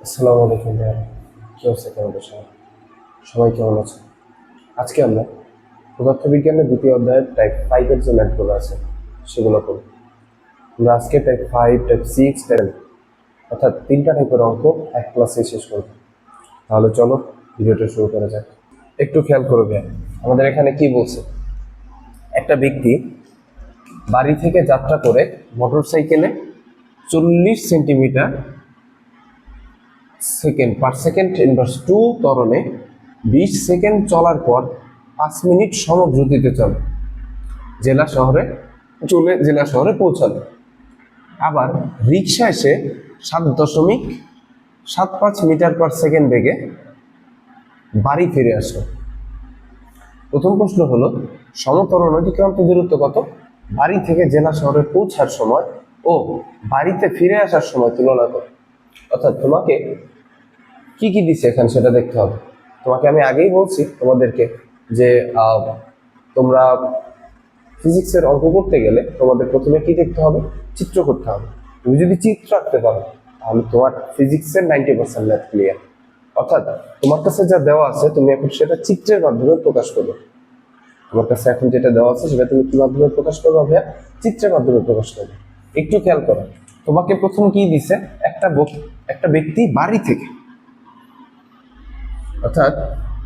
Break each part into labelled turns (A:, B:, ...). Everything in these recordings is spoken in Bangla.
A: আসসালামু আলাইকুম ভাইয়া, কি অবস্থা? কেমন আছেন? সবাই কেমন আছে? আজকে আমরা পদার্থবিজ্ঞানের দ্বিতীয় অধ্যায়ের টাইপ 5 যে ম্যাথগুলো আছে সেগুলো করব। আমরা আজকে টাইপ 5, টাইপ 6, টাইপ অর্থাৎ তিনটা টাইপের অঙ্ক এক ক্লাসে শেষ করব। তাহলে চলো ভিডিওটা শুরু করা যাক। একটু খেয়াল করবে, আমাদের এখানে কি বলছে? একটা ব্যক্তি বাড়ি থেকে যাত্রা করে মোটর সাইকেলে 40 সেন্টিমিটার সেকেন্ড পার সেকেন্ড ইনভার্স 2 ত্বরণে 20 সেকেন্ড চলার পর 5 মিনিট সমদ্রুতিতে চলে জেলা শহরে পৌঁছালো। আবার রিক্সা এসে 7.75 মিটার পার সেকেন্ড বেগে বাড়ি ফিরে আসলো। প্রথম প্রশ্ন হলো, সমত্বরণ অতিক্রান্ত দূরত্ব কত? বাড়ি থেকে জেলা শহরে পৌঁছার সময় ও বাড়িতে ফিরে আসার সময় তুলনা করো। অর্থাৎ তোমাকে কি কি দিচ্ছে এখানে সেটা দেখতে হবে। তোমাকে আমি আগেই বলছি তোমাদেরকে যে তোমরা ফিজিক্সের অঙ্ক করতে গেলে তোমাদের প্রথমে কি দেখতে হবে? চিত্র করতে হবে। তুমি যদি চিত্র আঁকতে পারো তাহলে তোমার ফিজিক্সের 90% ম্যাথ ক্লিয়ার। অর্থাৎ তোমার কাছে যা দেওয়া আছে তুমি এখন সেটা চিত্রের মাধ্যমে প্রকাশ করবে। তোমার কাছে এখন যেটা দেওয়া আছে সেটা তুমি কি মাধ্যমে প্রকাশ করবে ভাইয়া? চিত্রের মাধ্যমে প্রকাশ করবে। একটু খেয়াল করো, তোমাকে প্রথম কি দিছে? একটা ব্যক্তি বাড়ি থেকে, অর্থাৎ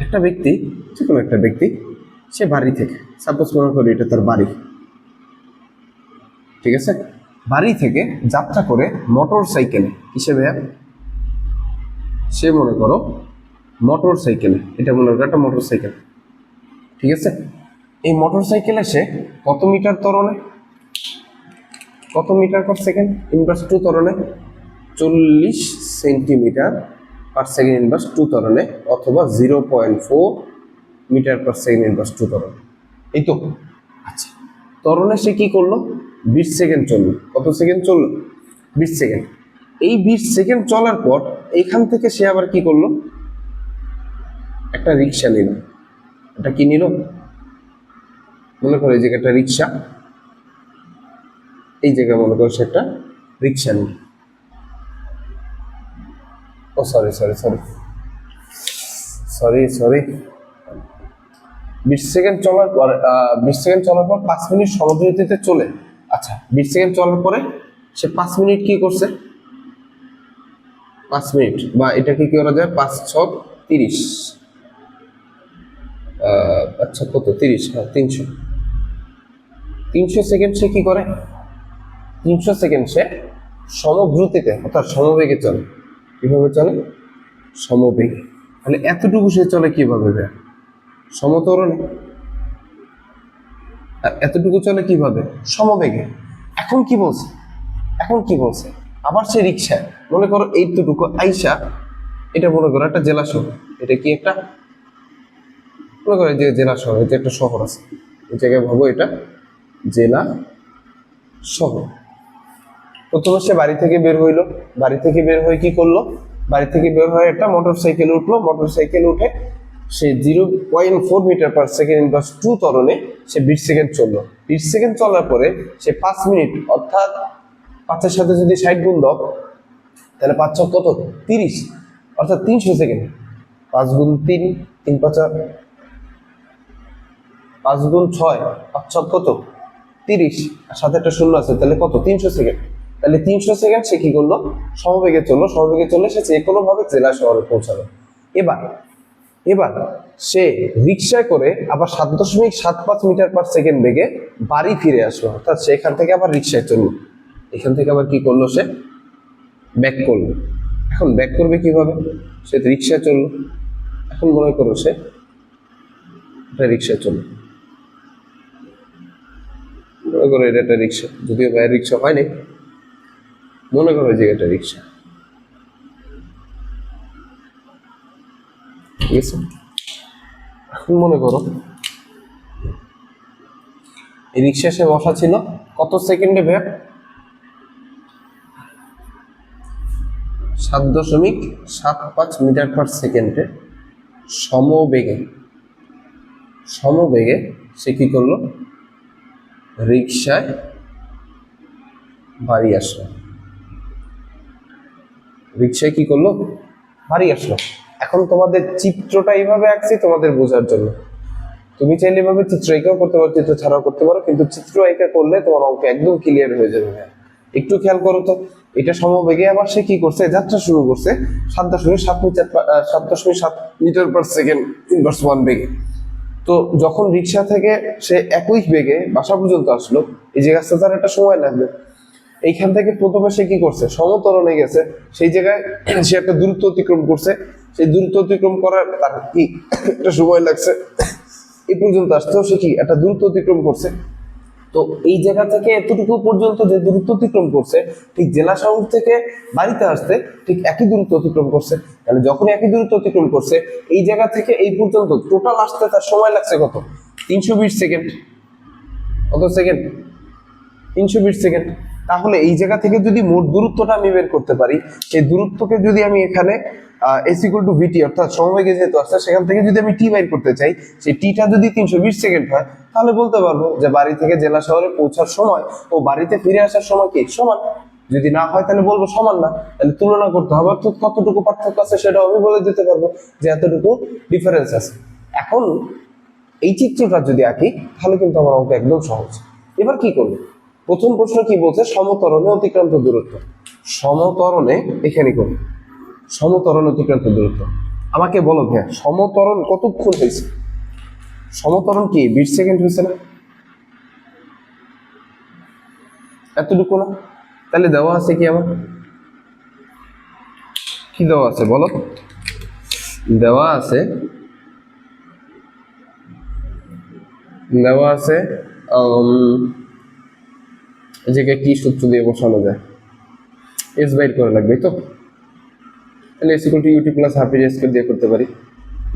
A: একটা ব্যক্তি, যে কোনো একটা ব্যক্তি, সে বাড়ি থেকে, সাপোজ মনে করি এটা তার বাড়ি, ঠিক আছে? বাড়ি থেকে যাত্রা করে মোটর সাইকেলে, হিসেবে সে মনে করো মোটর সাইকেলে, এটা মনে করো একটা মোটর সাইকেল, ঠিক আছে? এই মোটর সাইকেলে সে কত মিটার ত্বরণে, কত মিটার পার সেকেন্ড ইনভার্স 2 ত্বরণে? 40 সেন্টিমিটার পার সেকেন্ড ইনভার্স 2 ত্বরণে, অথবা 0.4 মিটার পার সেকেন্ড ইনভার্স 2 ত্বরণে। এই তো। আচ্ছা, ত্বরণে সে কি করলো? 20 সেকেন্ড চললো। কত সেকেন্ড চললো? 20 সেকেন্ড। এই 20 সেকেন্ড চলার পর এইখান থেকে সে আবার কি করলো? একটা রিক্সা নিল। এটা কি নিল? মনে করো এই জায়গায় একটা রিক্সা, এই জায়গায় মনে করো সে একটা রিক্সা নিল। ও sorry sorry sorry sorry sorry 20 second চলার পর 5 মিনিট সমদ্রুতিতে চলে। আচ্ছা, 20 সেকেন্ড চলার পরে সে 5 মিনিট কি করছে? 5 মিনিট, বা এটাকে কি করা যায়? 5 6 30, আচ্ছা কত? 30, হ্যাঁ 300 সেকেন্ড সে কি করে? 300 সেকেন্ড সে সমদ্রুতিতে অর্থাৎ সমবেগে চলে। কিভাবে চলে? সমবেগে। তাহলে এতটুকু সে চলে কিভাবে? সমত্বরণে। আর এতটুকু চলে কিভাবে? সমবেগে। এখন কি বলছে? আবার সে রিক্সায়, মনে করো এইটুকু আইসা, এটা মনে করো একটা জেলা শহর, এটা কি একটা, মনে করো যে জেলা শহর, এটা একটা শহর আছে, এই জায়গায় ভাবো এটা জেলা শহর। প্রথমে সে বাড়ি থেকে বের হইলো, বাড়ি থেকে বের হয়ে কি করলো? বাড়ি থেকে বের হয়ে একটা মোটর সাইকেল উঠলো। মোটর সাইকেল উঠে সে 0.4 মিটার পার সেকেন্ড ইনভার্স 2 ত্বরণে সে 20 সেকেন্ড চললো। 20 সেকেন্ড চলার পরে সে 5 মিনিট, অর্থাৎ 5-এর সাথে যদি 60 গুণ দাও তাহলে 5 ছক কত? 30, অর্থাৎ 300 সেকেন্ড। 5 গুণ 3, 3 5 5 গুণ 6, 5 ছক কত? 30, আর সাথে একটা শূন্য আছে, তাহলে কত? 300 সেকেন্ড। তাহলে 300 সেকেন্ড সে কি করলো? সমবেগে চললো। সমবেগে চলে সে যে কোনো ভাবে জেলা শহরে পৌঁছালো। এবার এবার সে রিক্সায় করে আবার 7.75 মিটার পার সেকেন্ড বেগে বাড়ি ফিরে আসলো। অর্থাৎ সেখান থেকে আবার রিক্সায় চললো। এখান থেকে আবার কি করলো? সে ব্যাক করলো। এখন ব্যাক করবে কিভাবে? সে রিক্সায় চললো। এখন মনে করো সে একটা রিক্সায় চললো, মনে করো এটা একটা রিক্সা, যদিও ভাইয়ের রিক্সা হয়নি, মনে করো যে এটা রিক্সা, ঠিক আছে? এখন মনে করো এই রিক্সা সে বসা ছিল কত সেকেন্ডে ভাইয়া? 7.75 মিটার পার সেকেন্ডে সমবেগে সে কি করলো? রিক্সায় বাড়ি আসলো। রিক্সায় কি করলো? বাড়ি আসলো। এখন তোমাদের চিত্রটা এইভাবে আঁকছি তোমাদের বোঝার জন্য, তুমি চাইলে এভাবে চিত্র এঁকেও করতে পারো, চিত্র ছাড়াও করতে পারো, কিন্তু চিত্র এঁকে করলে তোমার অঙ্ক একদম ক্লিয়ার হয়ে যাবে। একটু খেয়াল করো তো, এটা সমবেগে আবার সে কি করছে, যাত্রা শুরু করছে 7.7 মিটার/সেকেন্ড ইনভার্স 1 বেগে। তো যখন রিক্সা থেকে সে একই বেগে বাসা পর্যন্ত আসলো, এই যে রাস্তা তার একটা সময় লাগবে। এইখান থেকে প্রথমে সে কি করছে, সমতরণে গেছে, সেই জায়গায় সে একটা দূরত্ব অতিক্রম করছে, সেই দূরত্ব অতিক্রম করার তার কি একটা সময় লাগছে, এই পর্যন্ত আসতেও সে কি একটা দূরত্ব অতিক্রম করছে। তো এই জায়গা থেকে এতটুকু পর্যন্ত যে দূরত্ব অতিক্রম করছে, ঠিক জেলা শহর থেকে বাড়িতে আসতে ঠিক একই দূরত্ব অতিক্রম করছে। তাহলে যখন একই দূরত্ব অতিক্রম করছে, এই জায়গা থেকে এই পর্যন্ত টোটাল আসতে তার সময় লাগছে কত, 320 সেকেন্ড। কত সেকেন্ড? 320 সেকেন্ড। তাহলে এই জায়গা থেকে যদি মোট দূরত্বটা আমি বের করতে পারি, সেই দূরত্বকে যদি আমি এখানে s = vt অর্থাৎ সমবেগে যেহেতু আসছে, সেখান থেকে যদি আমি টি বাইর করতে চাই, সেই টিটা যদি 320 সেকেন্ড হয়, তাহলে বলতে পারবো যে বাড়ি থেকে জেলা শহরে পৌঁছার সময় ও বাড়িতে ফিরে আসার সময় কি সমান। যদি না হয় তাহলে বলবো সমান না, তাহলে তুলনা করতে হবে, অর্থাৎ কতটুকু পার্থক্য আছে সেটাও আমি বলে দিতে পারবো যে এতটুকু ডিফারেন্স আছে। এখন এই চিত্রটা যদি আঁকি তাহলে কিন্তু আমার অঙ্ক একদম সহজ। এবার কি করবো, প্রথম প্রশ্ন কি বলছে, সমতরণে অতিক্রান্ত দূরত্ব। সমতরণে এখানে করবো, সমতরণ অতিক্রান্ত দূরত্ব। আমাকে বলো ভাইয়া, সমতরণ কতক্ষণ হয়েছে? সমতরণ কি 20 সেকেন্ড হয়েছে না? এতটুকু না? তাহলে দেওয়া আছে কি আমার, কি দেওয়া আছে বলো? দেওয়া আছে, দেওয়া আছে এই জায়গায় কি সূত্র দিয়ে বসানো যায়, এস বাইর করা লাগবে তো। তাহলে s = ut + ½ স্কয়ার দিয়ে করতে পারি।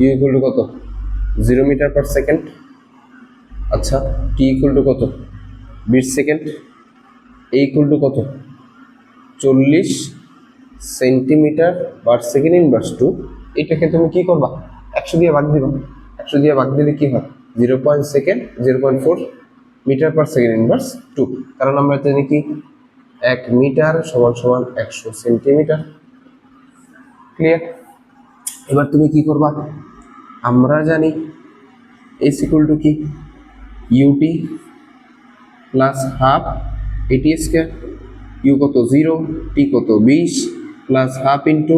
A: u = কত, 0 মিটার/সেকেন্ড। আচ্ছা, t = কত, 20 সেকেন্ড। a = কত, 40 সেন্টিমিটার/সেকেন্ড ইনভার্স 2। এটাকে তুমি কি করবা, 100 দিয়ে ভাগ দিবা। 100 দিয়ে ভাগ দিলে কি হয়, 0.4 মিটার/সেকেন্ড ইনভার্স 2। কারণ আমরা জানি কি 1 মিটার = 100 সেন্টিমিটার। ক্লিয়ার? এবার তুমি কি করবা, আমরা জানি s = কি, ut + ½ at স্কয়ার। u কত 0, t কত 20 + ½ ইন্টু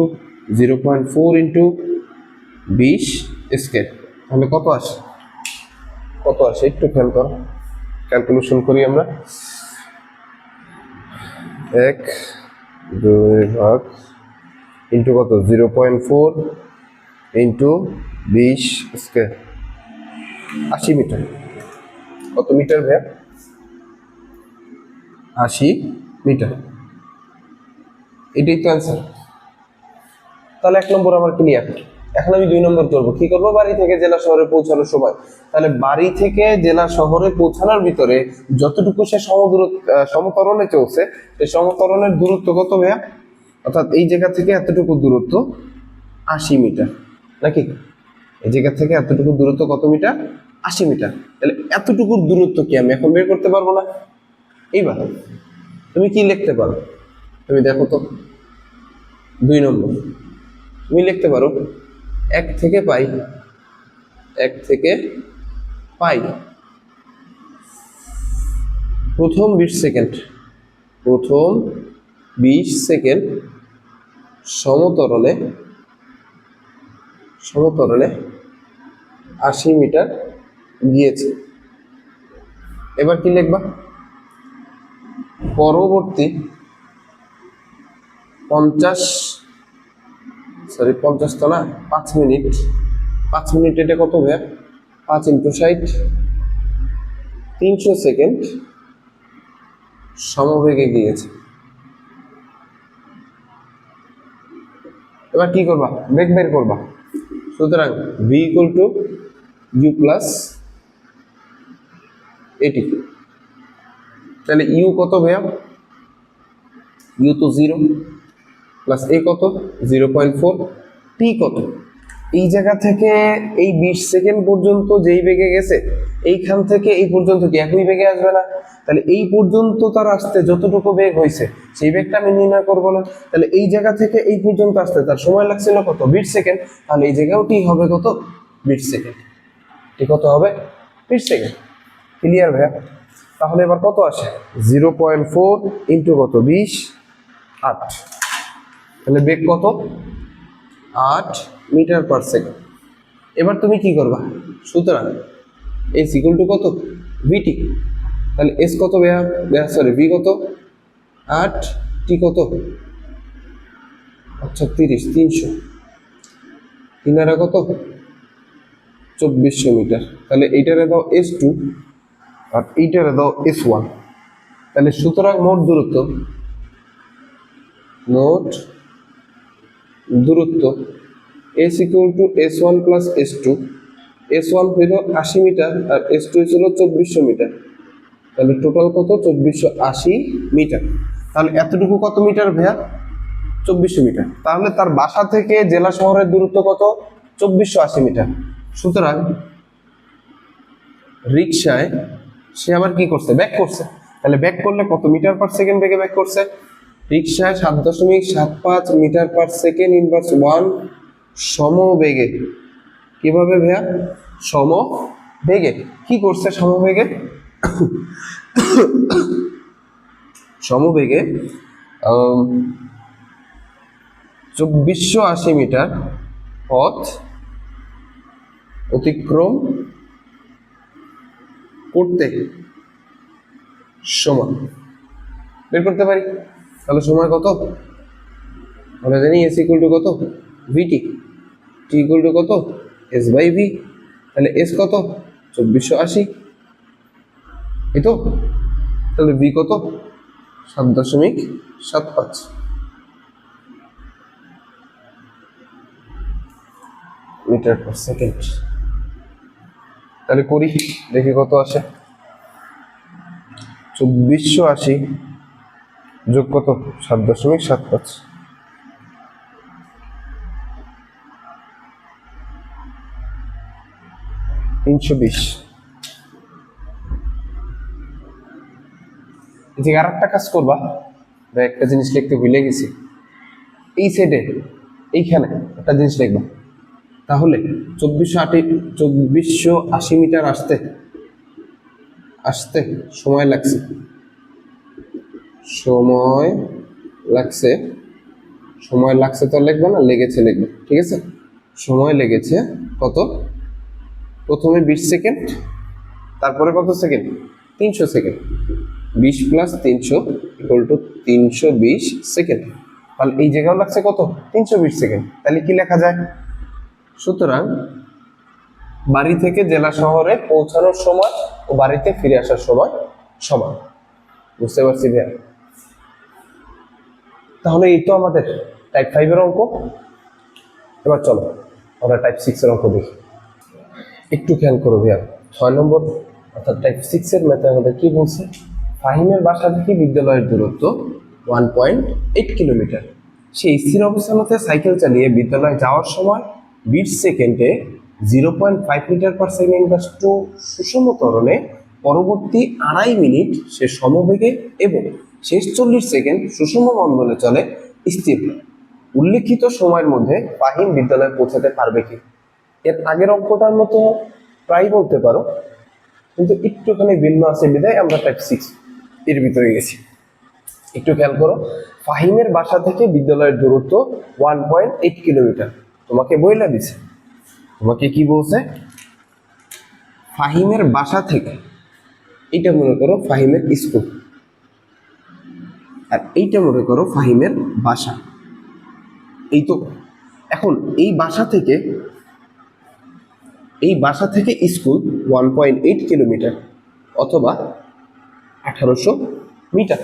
A: 0.4 ইন্টু 20 স্কয়ার। তাহলে কত আসে, কত আসে একটু খেয়াল করো, ক্যালকুলেশন করি আমরা। 1/2 ইন্টু কত, 0.4 ইন্টু 20 স্কয়ার, 80 মিটার। কত মিটার ভাইয়া, 80 মিটার। এটাই তো অ্যান্সার। তাহলে 1 নম্বর আমার ক্লিয়ার। এখন আমি 2 নম্বর করবো, কি করবো, বাড়ি থেকে জেলা শহরে পৌঁছানোর সময়। তাহলে বাড়ি থেকে জেলা শহরে পৌঁছানোর ভিতরে যতটুকু সে সমতরণে চলছে, সেই সমতরণের দূরত্ব কত ভাইয়া, অর্থাৎ এই জায়গা থেকে এতটুকু দূরত্ব 80 মিটার, নাকি? এই জায়গা থেকে এতটুকু দূরত্ব কত মিটার, 80 মিটার। তাহলে এতটুকুর দূরত্ব কি আমি এখন বের করতে পারবো না? এইবার তুমি কি লিখতে পারো, তুমি দেখো তো। 2 নম্বর তুমি লিখতে পারো 1 থেকে পাই, 1 থেকে পাই প্রথম 20 সেকেন্ড, প্রথম 20 সেকেন্ড সমতরণে 80 মিটার গিয়েছে। এবার কি লিখবা, পরবর্তী 50 তো না, 5 মিনিট, 5 মিনিট এটা কত ভাইয়া, 5 × 60 300 সেকেন্ড সমবেগে গিয়েছে। এবার কি করবা, বেগ বের করবা। সুতরাং v = u + at। তাহলে u কত ভাইয়া, u তো 0 প্লাস a কত 0.4, t কত এই জায়গা থেকে এই 20 সেকেন্ড পর্যন্ত যেই বেগে গেছে, এইখান থেকে এই পর্যন্ত কি একই বেগে আসবে না? তাহলে এই পর্যন্ত তার আসতে যতটুকু বেগ হয়েছে সেই বেগটা আমি নির্ণয় করবো না? তাহলে এই জায়গা থেকে এই পর্যন্ত আসতে তার সময় লাগছিল কত? 20 সেকেন্ড। তাহলে এই জায়গাও টি হবে কত? 20 সেকেন্ড। ঠিক কত হবে? 20 সেকেন্ড। ক্লিয়ার ভাইয়া? তাহলে এবার কত আসে? 0.4 ইন্টু কত? 20, 8। তাহলে বেগ কত? 8 মিটার পার সেকেন্ড। এবার তুমি কি করবা? সুতরাং এস ইকুয়াল টু কত? ভিটি। তাহলে এস কত ভাইয়া? সরি, ভি কত? 8, টি কত? আচ্ছা 30, 300, 3 আর কত? 2400 মিটার। তাহলে এইটারে দাও S2 আর এইটারে দাও S1। তাহলে সুতরাং মোট দূরত্ব S equal to S1 plus S2। S1 হইল 80 মিটার আর S2 ছিল 2400 মিটার। তাহলে টোটাল কত? 2480 মিটার। তাহলে এতটুকু কত মিটার ভাইয়া? 2400 মিটার। তাহলে তার বাসা থেকে জেলা শহরের দূরত্ব কত? 2480 মিটার। সুতরাং রিকশায় সে আবার কি করছে? ব্যাক করছে। তাহলে ব্যাক করলে কত মিটার পার সেকেন্ড বেগে ব্যাক করছে? রিকশায় 7.75 মিটার পার সেকেন্ড ইনভার্স 1 সমবেগে। কিভাবে ভাইয়া? সমবেগে। কি করছে সমবেগে? সমবেগে 2480 মিটার পথ অতিক্রম করতে সময় বের করতে পারি। তাহলে সময় কত? আমরা জানি এস ইকুয়াল টু কত? ভিটি। টি ইকুয়াল টু কত? S by V. তাহলে এস কত? 2480, এই তো। তাহলে ভি কত? 7.75 মিটার পার সেকেন্ড। তাহলে করি, দেখি কত আসে। 2480 যোগ কত? 7.75, 320। এদিকে আর একটা কাজ করবা, একটা জিনিস লিখতে ভুলে গেছি। এই সাইডে এইখানে একটা জিনিস লিখবা। তাহলে 2480 মিটার আসতে সময় লাগছে তো লিখবা না, লেগেছে লিখবে। ঠিক আছে? সময় লেগেছে কত? প্রথমে 20 সেকেন্ড, তারপরে কত second? 300 second. 20 plus 300 equal to 320 second. তাহলে এই জায়গাও লাগছে কত? 320 সেকেন্ড। তাহলে কি লেখা যায়? সুতরাং বাড়ি থেকে জেলা শহরে পৌঁছানোর সময় ও বাড়িতে ফিরে আসার সময় সমান। বুঝতে পারছি ভাইয়া? তাহলে এই তো আমাদের টাইপ 5 এর অঙ্ক। এবার চলো আমরা টাইপ 6 এর অঙ্ক দেখি। একটু খেয়াল করো ভাইয়া, 6 নম্বর অর্থাৎ টাইপ 6 এর ম্যাথে আমাদের কি বলছে? ফাহিমের বাসা থেকে বিদ্যালয়ের দূরত্ব 1.8 কিলোমিটার। সে স্থির অবস্থানতে সাইকেল চালিয়ে বিদ্যালয়ে যাওয়ার সময় 20 সেকেন্ডে 0.5 মিটার পার সেকেন্ড বা সুষম ত্বরণে পরবর্তী 2.5 মিনিট সে সমবেগে এবং শেষ 40 সেকেন্ড সুষম বন্ধনে চলে স্থির। উল্লেখিত সময়ের মধ্যে ফাহিম বিদ্যালয়ে পৌঁছাতে পারবে কি? এর আগের অঙ্কটার মতো প্রায় বলতে পারো, কিন্তু একটুখানি ভিন্ন আছে বিধায় আমরা টাইপ 6 এর ভিতরে গেছি। একটু খেয়াল করো, ফাহিমের বাসা থেকে বিদ্যালয়ের দূরত্ব 1.8 কিলোমিটার। তোমাকে বইলা দিছে, তোমাকে কি বলছে? ফাহিমের বাসা থেকে, এইটা মনে করো ফাহিমের স্কুল, আর এইটা মনে করো ফাহিমের বাসা। এই তো। এখন এই বাসা থেকে স্কুল 1.8 কিলোমিটার অথবা 1800 মিটার।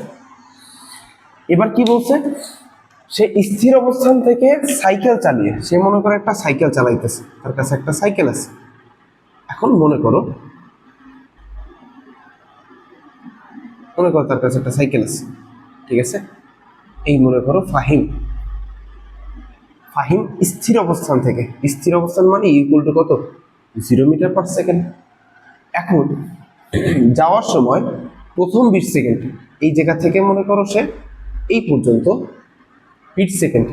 A: এবার কি বলছে? সে স্থির অবস্থান থেকে সাইকেল চালিয়ে, সে মনে করে একটা সাইকেল চালাইতেছে, তার কাছে একটা সাইকেল আছে। এখন মনে করো তার কাছে একটা সাইকেল আছে। ঠিক আছে? এই মনে করো ফাহিম স্থির অবস্থান থেকে, স্থির অবস্থান মানে ইকুয়াল টু কত, 0 মিটার পার সেকেন্ড। এখন যাওয়ার সময় প্রথম 20 সেকেন্ড এই জায়গা থেকে মনে করো সে এই পর্যন্ত 20 সেকেন্ড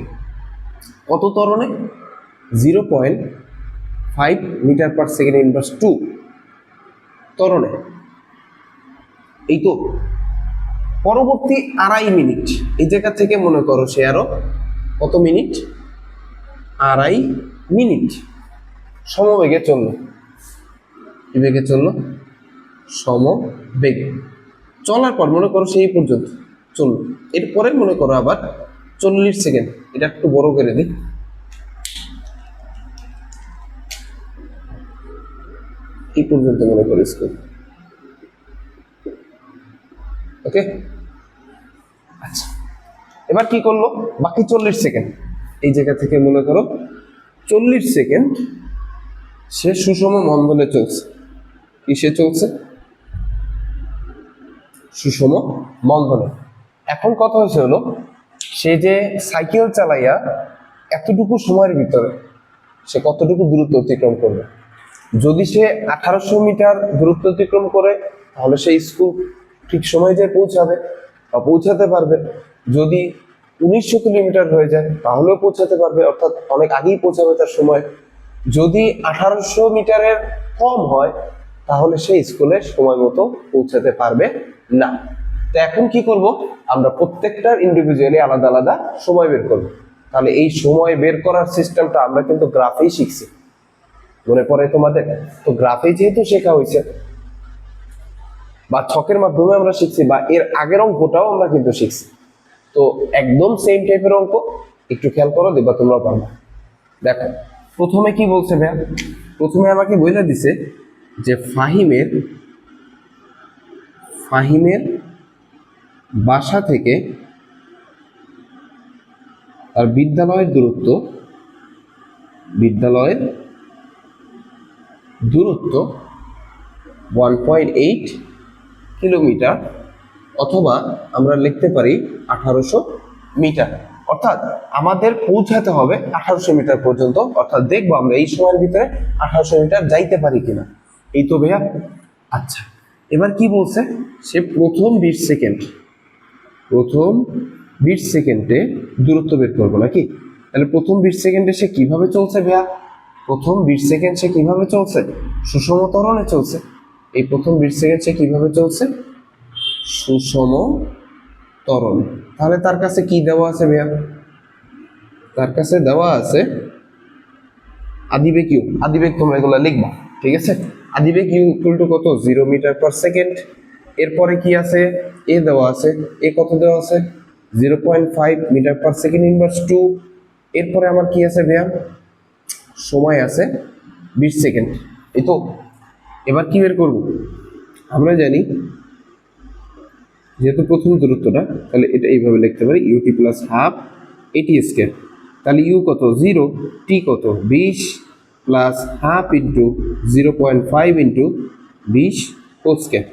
A: কত ত্বরণে, 0.5 মিটার পার সেকেন্ড ইনভার্স 2 ত্বরণে। এই তো পরবর্তী 2.5 মিনিট এই জায়গা থেকে মনে করো সে আরো কত মিনিট, 2.5 মিনিট সমবেগে চললো। কি বেগে চললো, সমবেগে চলার পর মনে করো সেই পর্যন্ত চললো। এরপরে মনে করো আবার 40 সেকেন্ড, এটা একটু বড় করে দিই, এই পর্যন্ত মনে করো স্কুল। ওকে, আচ্ছা এবার কি করলো, বাকি 40 সেকেন্ড এই জায়গা থেকে মনে করো 40 সেকেন্ড সে সুষম মন্দলে চলছে। কিসে চলছে, সুষম মন্দলে। এখন কথা হয়েছে হলো সে যে সাইকেল চালাইয়া এতটুকু সময়ের ভিতরে সে কতটুকু দূরত্ব অতিক্রম করবে। যদি সে 1800 মিটার দূরত্ব অতিক্রম করে তাহলে সে স্কুল ঠিক সময় যে পৌঁছাবে বা পৌঁছাতে পারবে। যদি 1900 কিলোমিটার হয়ে যায় তাহলেও পৌঁছাতে পারবে, অর্থাৎ অনেক আগেই পৌঁছাবে তার সময়। যদি 1800 মিটারের কম হয় তাহলে সে স্কুলে সময় মতো পৌঁছাতে পারবে না। তো এখন কি করব, আমরা প্রত্যেকটার ইন্ডিভিজুয়ালি আলাদা আলাদা সময় বের করব। তাহলে এই সময় বের করার সিস্টেমটা আমরা কিন্তু গ্রাফেই শিখছি, মনে পড়ে তোমাদের? তো গ্রাফে যেহেতু শেখা হয়েছে বা ছকের মাধ্যমে আমরা শিখছি, বা এর আগের অঙ্কটাও আমরা কিন্তু শিখছি, তো একদম সেম টাইপের অঙ্ক। একটু খেয়াল করো, দেখবা তোমরা পারবে। দেখো প্রথমে কি বলছে ভাইয়া, প্রথমে আমাকে বলে দিছে যে ফাহিমের বাসা থেকে আর বিদ্যালয়ের দূরত্ব 1.8 কিলোমিটার, অথবা আমরা লিখতে পারি 1800 মিটার। অর্থাৎ আমাদের পৌঁছাতে হবে 1800 মিটার পর্যন্ত, অর্থাৎ দেখবো আমরা এই সময়ের ভিতরে 1800 মিটার যাইতে পারি কিনা। এই তো ভাইয়া। আচ্ছা এবার কি বলছে, সে প্রথম 20 সেকেন্ডে দূরত্ব বের করবো নাকি। তাহলে প্রথম 20 সেকেন্ডে সে কিভাবে চলছে ভাইয়া, প্রথম 20 সেকেন্ড সে কিভাবে চলছে, সুষম ত্বরণে চলছে। এই প্রথম 20 সেকেন্ড সে কিভাবে চলছে, সুষম ত্বরণ। তাহলে তার কাছে কি দেওয়া আছে ভাইয়া, তার কাছে দেওয়া আছে আদিবেগ ইউ। আদিবেগ তোমরা এগুলো লিখবা, ঠিক আছে। আদিবেগ ইউ ইকুয়াল টু কত, 0 মিটার পার সেকেন্ড। এরপরে কি আছে, এ দেওয়া আছে, এ কত দেওয়া আছে, 0.5 মিটার পার সেকেন্ড ইনভার্স 2। এরপরে আমার কি আছে ভাইয়া, সময় আছে 20 সেকেন্ড। এই তো এবার কি বের করব, আমরা জানি যেহেতু প্রথম দূরত্বটা, তাহলে এটা এইভাবে লিখতে পারি, UT plus half AT square. তাহলে ইউ কত 0, টি কত 20 plus half into 0.5 into 20 whole square.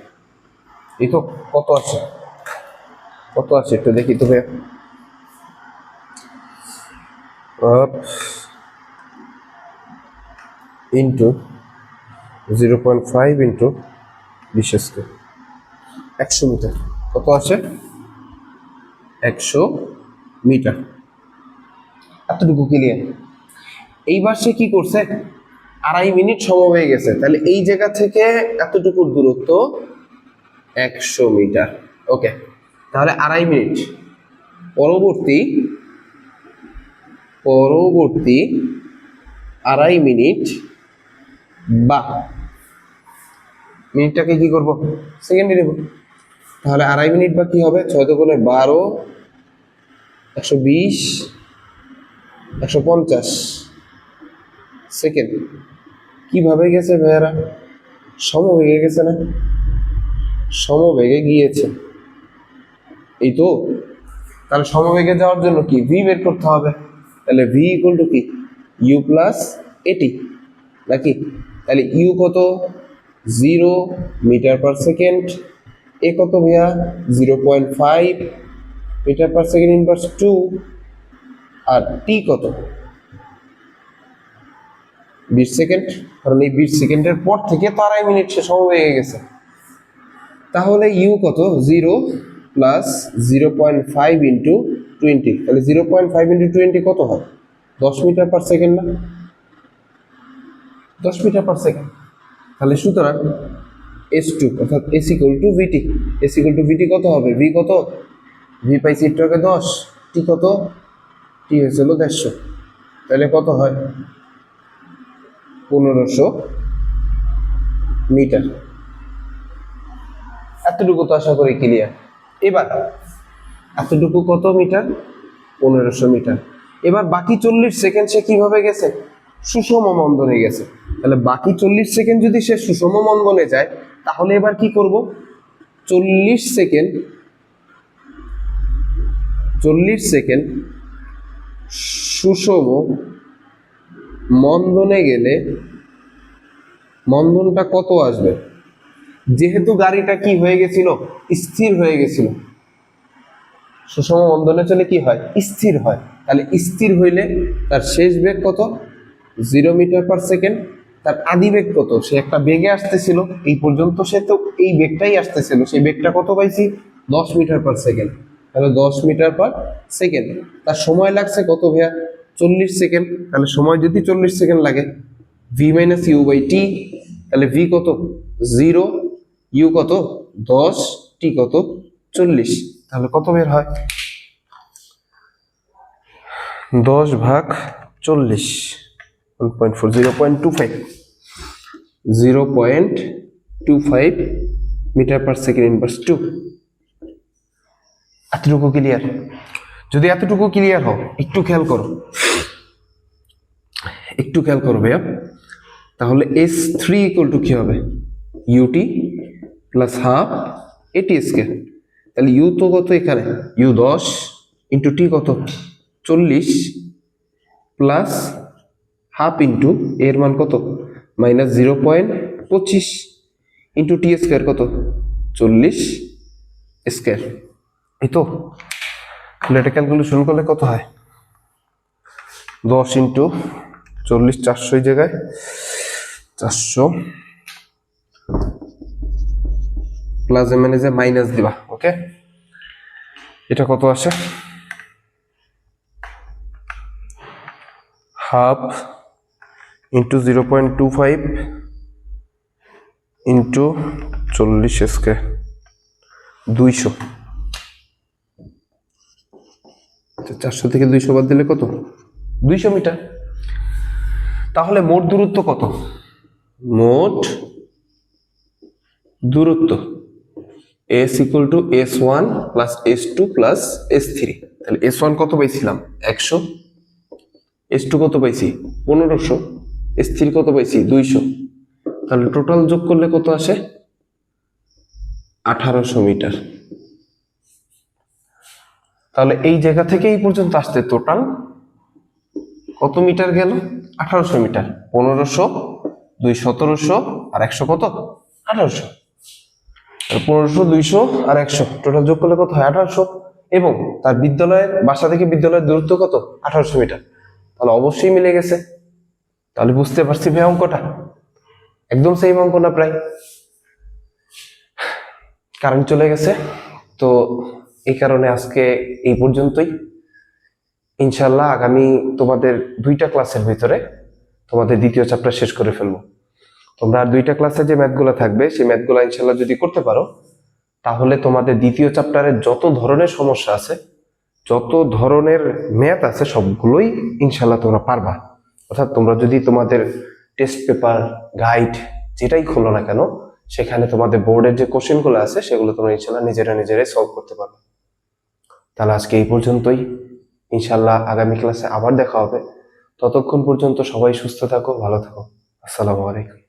A: এই তো কত আছে, একটু দেখি তো ভাইয়া। Into 0.5 into 20 square, 100 metre. কত আছে, 100 মিটার। এতটুকু ক্লিয়ার। এইবার সে কি করছে, 2.5 মিনিট সময় হয়ে গেছে। তাহলে এই জায়গা থেকে এতটুকু দূরত্ব 100 মিটার। ওকে, তাহলে 2.5 মিনিট পরবর্তী 2.5 মিনিট, বা মিনিটটাকে কি করব, সেকেন্ডে নেব। তাহলে 2.5 মিনিট বা কি হবে, 6 দুগুণে 12, 120, 150 সেকেন্ড। কিভাবে গেছে ভাইয়ারা, সমবেগে গেছে না, সমবেগে গিয়েছে। এই তো, তাহলে সমবেগে যাওয়ার জন্য কি ভি বের করতে হবে। তাহলে ভি ইকুয়াল টু কি, ইউ প্লাস এটি নাকি। তাহলে ইউ কত, 0 মিটার পার সেকেন্ড। এ কত ভাইয়া, 0.5 মিটার পার সেকেন্ড ইনভার্স 2। আর টি কত, 20 সেকেন্ড, কারণ এই 20 সেকেন্ডের পর থেকে তো 2.5 মিনিট সে সময় হয়ে গেছে। তাহলে ইউ কত, 0 প্লাস 0.5 ইন্টু 20, তাহলে 0.5 ইন্টু 20 কত হয়, 10 মিটার পার সেকেন্ড না, 10 মিটার পার সেকেন্ড। তাহলে সুতরাং S2 অর্থাৎ S equal to VT, S equal to VT কত হবে, V কত, V পাইছি একটু আগে 10, T কত, T হয়েছিল 150, তাহলে কত হয় 1500 মিটার। এতটুকু তো আশা করি ক্লিয়ার। এবার এতটুকু কত মিটার, 1500 মিটার। এবার বাকি 40 সেকেন্ড সে কিভাবে গেছে, সুষম মন্দনে গেছে। তাহলে বাকি 40 সেকেন্ড যদি সে সুষম মন্দনে যায়, তাহলে এবার কি করব, 40 সেকেন্ড সুষম মন্দনে গেলে মন্দনটা কত আসবে, যেহেতু গাড়িটা কি হয়ে গেছিল, স্থির হয়ে গেছিল। সুষম মন্দনে চলে কি হয়, স্থির হয়। তাহলে স্থির হইলে তার শেষ বেগ কত, 0 মিটার পার সেকেন্ড। তার আদি বেগ কত, সে একটা বেগে আসতেছিল, এই পর্যন্ত সে তো এই বেগটাই আসতেছিল, সেই বেগটা কত পাইছি, 10 মিটার পার সেকেন্ড। তাহলে 10 মিটার পার সেকেন্ড। তার সময় লাগছে কত ভাইয়া, 40 সেকেন্ড। তাহলে সময় যদি 40 সেকেন্ড লাগে, V minus you by T, তাহলে ভি কত 0, ইউ কত 10, টি কত 40। তাহলে কত বের হয়, 10/40, 1.4, 0.25 মিটার/সেকেন্ড ইনভার্স 2। এতটুকু ক্লিয়ার? যদি এতটুকু ক্লিয়ার হও, একটু খেয়াল করো ভাইয়া। তাহলে S3 ইকুয়াল টু কি হবে, UT plus half AT square. তাহলে ইউ তো কত এখানে, ইউ 10 ইন্টু টি কত 40 প্লাস হাফ ইন্টু এর মান কত মাইনাস 0.25 ইন্টু টি স্কয়ার কত 40 স্কয়ার। এই তো, তাহলে এটা ক্যালকুলেশন করলে কত হয়, 10 ইন্টু 40, 400 এই জায়গায় 400 প্লাস এ মানে যে মাইনাস দিবা, ওকে। এটা কত আসে, হাফ ইন্টু 0.25 ইন্টু 40 স্কয়ার 200। 400 থেকে 200 বাদ দিলে কত, 200 মিটার। তাহলে মোট দূরত্ব কত, মোট দূরত্ব S equal to S1 plus S2 plus S3। তাহলে S1 কত পাইছিলাম 100, S2 কত পাইছি 1500, S3 কত পাইছি 200। তাহলে টোটাল যোগ করলে কত আসে 1800 মিটার। তাহলে এই জায়গা থেকে এই পর্যন্ত আসতে টোটাল কত মিটার গেল, 1800 মিটার। 1500, 2 1700 আর 100 কত 1800। 1500, 200 আর 100 টোটাল যোগ করলে কত হয় 1800। এবং তার বিদ্যালয়ের বাসা থেকে বিদ্যালয়ের দূরত্ব কত 1800 মিটার। তাহলে অবশ্যই মিলে গেছে। তাহলে বুঝতে পারছি ভাই, অঙ্কটা একদম সেম অঙ্ক না প্রায়। কারেন্ট চলে গেছে, তো এই কারণে আজকে এই পর্যন্তই। ইনশাল্লাহ আগামী তোমাদের 2টা ক্লাসের ভিতরে তোমাদের দ্বিতীয় চ্যাপ্টার শেষ করে ফেলবো। তোমরা আর 2টা ক্লাসে যে ম্যাথগুলো থাকবে, সেই ম্যাথগুলো ইনশাল্লাহ যদি করতে পারো, তাহলে তোমাদের দ্বিতীয় চ্যাপ্টারের যত ধরনের সমস্যা আছে, যত ধরনের ম্যাথ আছে, সবগুলোই ইনশাল্লাহ তোমরা পারবা। অর্থাৎ তোমরা যদি তোমাদের টেস্ট পেপার, গাইড যেটাই খোলো না কেন, সেখানে তোমাদের বোর্ডের যে কোশ্চেনগুলো আছে, সেগুলো তোমরা ইনশাল্লাহ নিজেরাই সলভ করতে পারবে। তাহলে আজকে এই পর্যন্তই। ইনশাল্লাহ আগামী ক্লাসে আবার দেখা হবে। ততক্ষণ পর্যন্ত সবাই সুস্থ থাকো, ভালো থাকো। আসসালামু আলাইকুম।